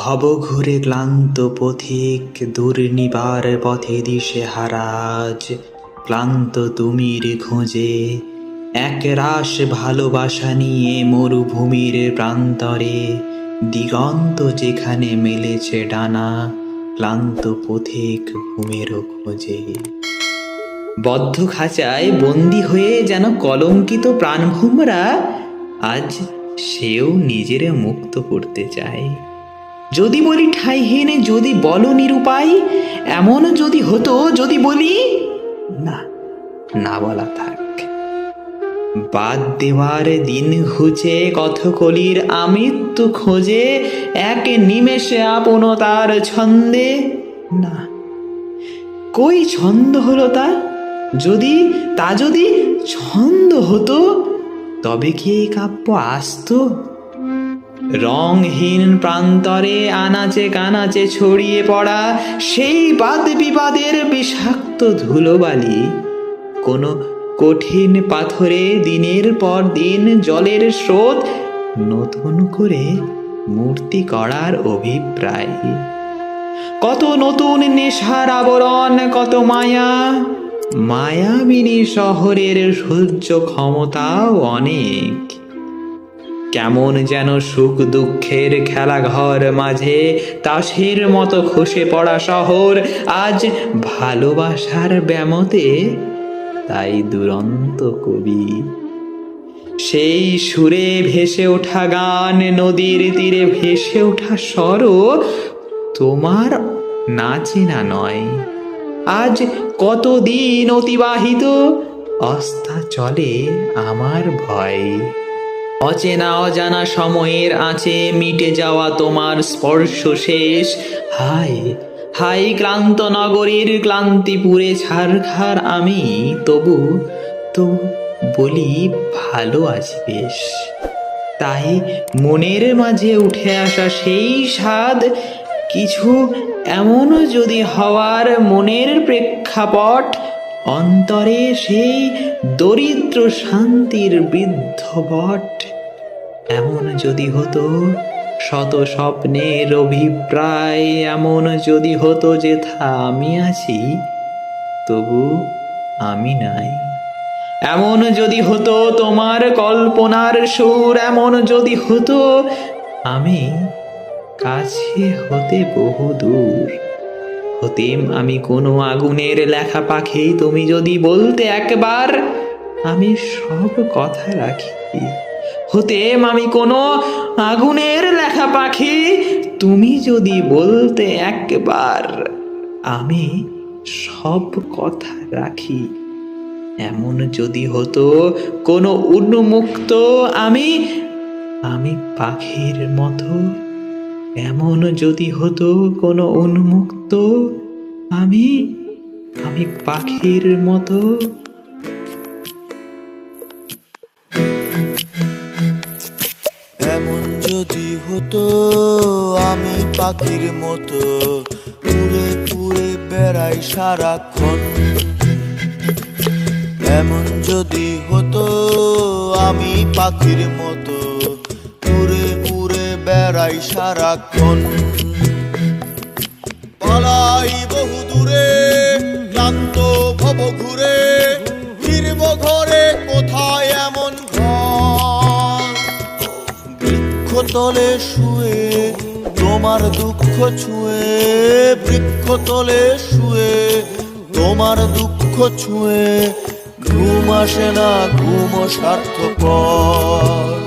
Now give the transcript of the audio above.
ভব ঘুরে ক্লান্ত পথিক, দুর্নিবার পথে দিশে হারাজ। ক্লান্ত তুমির খোঁজে এক রাস ভালোবাসা নিয়ে মরুভূমির প্রান্তরে, দিগন্ত যেখানে মেলেছে ডানা, ক্লান্ত পথিক ঘুমের খোঁজে। বদ্ধ খাঁচায় বন্দি হয়ে যেন কলঙ্কিত প্রাণভোমরা, আজ সেও নিজের মুক্ত করতে চায়। যদি বলি ঠাঁইহীন, যদি বলো নিরুপায়, এমন যদি হতো, যদি বলি না, না বলা থাক। বাদ দেওয়ার দিন ঘুচে কথকলির আমৃত্যু খোঁজে, এক নিমেষে আপনতার ছন্দে না। কই ছন্দ হলো তা? যদি ছন্দ হতো, তবে কি এই কাব্য আসতো? রংহীন প্রান্তরে আনাচে কানাচে ছড়িয়ে পড়া সেই বাদ বিবাদের বিষাক্ত ধুলোবালি, কোনো কঠিন পাথরে দিনের পর দিন জলের স্রোত নতুন করে মূর্তি করার অভিপ্রায়। কত নতুন নেশার আবরণ, কত মায়া, মায়াবিনী শহরের সহ্য ক্ষমতাও অনেক। কেমন যেন সুখ দুঃখের খেলাঘর মাঝে তাসের মতো খসে পড়া শহর, আজ ভালোবাসার ব্যামতে তাই দুরন্ত কবি। সেই সুরে ভেসে ওঠা গান, নদীর তীরে ভেসে ওঠা স্বরও তোমার নাচেনা নয়। আজ কতদিন অতিবাহিত, অস্তা চলে আমার ভয়। অচেনা অজানা সময়ের আঁচে মিটে যাওয়া তোমার স্পর্শ শেষ। হায় হায় ক্লান্ত নগরীর ক্লান্তিপুরে ছারখার আমি, তবু তো বলি ভালো আছি বেশ। তাই মনের মাঝে উঠে আসা সেই স্বাদ, কিছু এমনও যদি হওয়ার মনের প্রেক্ষাপট, অন্তরে সেই দরিদ্র শান্তির বৃদ্ধ বট। এমন যদি হতো শত স্বপ্নের অভিপ্রায়, এমন যদি হতো যেথা আমি আছি তবু আমি নাই। এমন যদি হতো তোমার কল্পনার সুর, এমন যদি হতো আমি কাছে হতে বহু দূর। হতেম আমি কোনো আগুনের লেখা পাখি, তুমি যদি বলতে একবার আমি সব কথা রাখি। হতেম আমি কোনো আগুনের লেখা পাখি, তুমি যদি বলতে একবার আমি সব কথা রাখি। এমন যদি হতো কোনো উন্মুক্ত আমি পাখির মতো, এমন যদি হতো কোনো উন্মুক্ত আমি পাখির মতো। এমন যদি হতো আমি পাখির মতো, উড়ে উড়ে বেড়াই সারাক্ষণ। এমন যদি হতো আমি পাখির মতো, উড়ে উড়ে বেড়াই সারাক্ষণ। পালাই বহু দূরে ক্লান্ত ভব ঘুরে, ফিরব ঘরে কোথায় এমন ঘর। বৃক্ষতলে শুয়ে তোমার দুঃখ ছুঁয়ে, বৃক্ষতলে শুয়ে তোমার দুঃখ ছুঁয়ে, ঘুম আসে না, ঘুম স্বার্থপর।